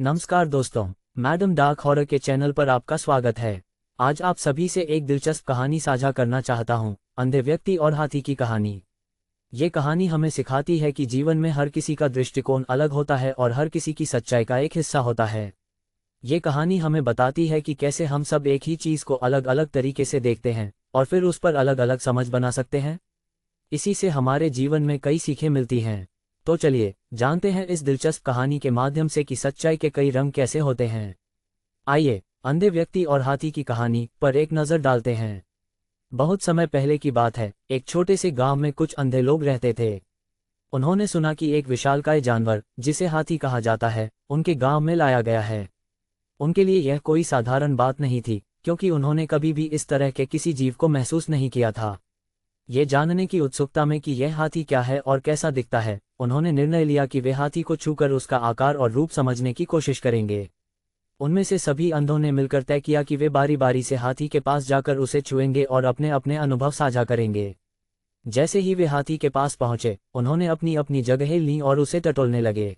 नमस्कार दोस्तों, madam dark horror के चैनल पर आपका स्वागत है। आज आप सभी से एक दिलचस्प कहानी साझा करना चाहता हूँ, अंधे व्यक्ति और हाथी की कहानी। ये कहानी हमें सिखाती है कि जीवन में हर किसी का दृष्टिकोण अलग होता है और हर किसी की सच्चाई का एक हिस्सा होता है। ये कहानी हमें बताती है कि कैसे हम सब एक ही चीज़ को अलग अलग तरीके से देखते हैं और फिर उस पर अलग अलग समझ बना सकते हैं। इसी से हमारे जीवन में कई सीखें मिलती हैं। तो चलिए जानते हैं इस दिलचस्प कहानी के माध्यम से कि सच्चाई के कई रंग कैसे होते हैं। आइए अंधे व्यक्ति और हाथी की कहानी पर एक नज़र डालते हैं। बहुत समय पहले की बात है, एक छोटे से गांव में कुछ अंधे लोग रहते थे। उन्होंने सुना कि एक विशालकाय जानवर, जिसे हाथी कहा जाता है, उनके गांव में लाया गया है। उनके लिए यह कोई साधारण बात नहीं थी, क्योंकि उन्होंने कभी भी इस तरह के किसी जीव को महसूस नहीं किया था। ये जानने की उत्सुकता में कि यह हाथी क्या है और कैसा दिखता है, उन्होंने निर्णय लिया कि वे हाथी को छूकर उसका आकार और रूप समझने की कोशिश करेंगे। उनमें से सभी अंधों ने मिलकर तय किया कि वे बारी बारी से हाथी के पास जाकर उसे छुएंगे और अपने अपने अनुभव साझा करेंगे। जैसे ही वे हाथी के पास पहुंचे, उन्होंने अपनी अपनी जगह ली और उसे टटोलने लगे।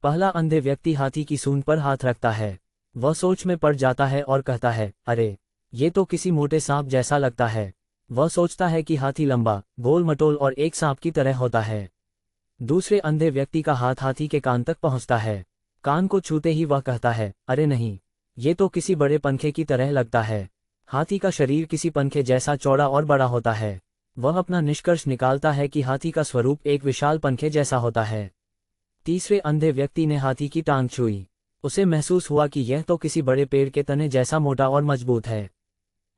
पहला अंधे व्यक्ति हाथी की सूंड पर हाथ रखता है। वह सोच में पड़ जाता है और कहता है, अरे, ये तो किसी मोटे सांप जैसा लगता है। वह सोचता है कि हाथी लंबा, गोल मटोल और एक सांप की तरह होता है। दूसरे अंधे व्यक्ति का हाथ हाथी के कान तक पहुंचता है। कान को छूते ही वह कहता है, अरे नहीं, ये तो किसी बड़े पंखे की तरह लगता है। हाथी का शरीर किसी पंखे जैसा चौड़ा और बड़ा होता है। वह अपना निष्कर्ष निकालता है कि हाथी का स्वरूप एक विशाल पंखे जैसा होता है। तीसरे अंधे व्यक्ति ने हाथी की टांग छुई। उसे महसूस हुआ कि यह तो किसी बड़े पेड़ के तने जैसा मोटा और मजबूत है।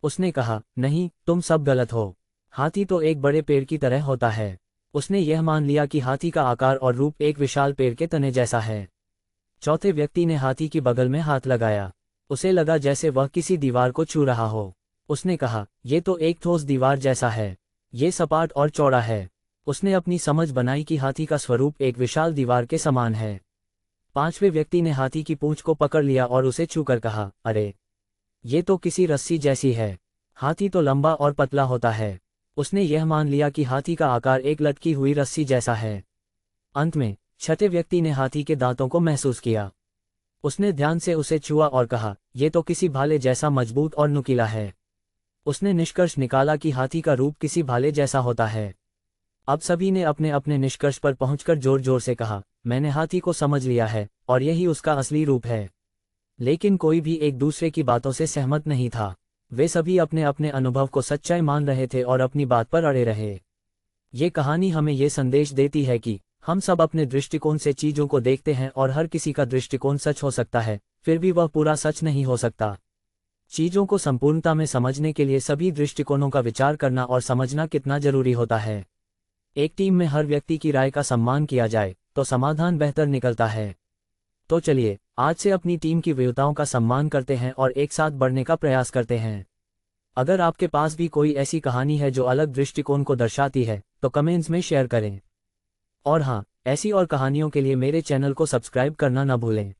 उसने कहा, नहीं, तुम सब गलत हो। हाथी तो एक बड़े पेड़ की तरह होता है। उसने यह मान लिया कि हाथी का आकार और रूप एक विशाल पेड़ के तने जैसा है। चौथे व्यक्ति ने हाथी की बगल में हाथ लगाया। उसे लगा जैसे वह किसी दीवार को छू रहा हो। उसने कहा, ये तो एक ठोस दीवार जैसा है। ये सपाट और चौड़ा है। उसने अपनी समझ बनाई कि हाथी का स्वरूप एक विशाल दीवार के समान है। पांचवें व्यक्ति ने हाथी की पूंछ को पकड़ लिया और उसे छूकर कहा, अरे, ये तो किसी रस्सी जैसी है। हाथी तो लंबा और पतला होता है। उसने यह मान लिया कि हाथी का आकार एक लटकी हुई रस्सी जैसा है। अंत में छठे व्यक्ति ने हाथी के दांतों को महसूस किया। उसने ध्यान से उसे छुआ और कहा, यह तो किसी भाले जैसा मजबूत और नुकीला है। उसने निष्कर्ष निकाला कि हाथी का रूप किसी भाले जैसा होता है। अब सभी ने अपने अपने निष्कर्ष पर पहुंचकर जोर जोर से कहा, मैंने हाथी को समझ लिया है और यही उसका असली रूप है। लेकिन कोई भी एक दूसरे की बातों से सहमत नहीं था। वे सभी अपने अपने अनुभव को सच्चाई मान रहे थे और अपनी बात पर अड़े रहे। ये कहानी हमें ये संदेश देती है कि हम सब अपने दृष्टिकोण से चीज़ों को देखते हैं और हर किसी का दृष्टिकोण सच हो सकता है, फिर भी वह पूरा सच नहीं हो सकता। चीज़ों को संपूर्णता में समझने के लिए सभी दृष्टिकोणों का विचार करना और समझना कितना जरूरी होता है। एक टीम में हर व्यक्ति की राय का सम्मान किया जाए तो समाधान बेहतर निकलता है। तो चलिए आज से अपनी टीम की विविधताओं का सम्मान करते हैं और एक साथ बढ़ने का प्रयास करते हैं। अगर आपके पास भी कोई ऐसी कहानी है जो अलग दृष्टिकोण को दर्शाती है, तो कमेंट्स में शेयर करें। और हाँ, ऐसी और कहानियों के लिए मेरे चैनल को सब्सक्राइब करना न भूलें।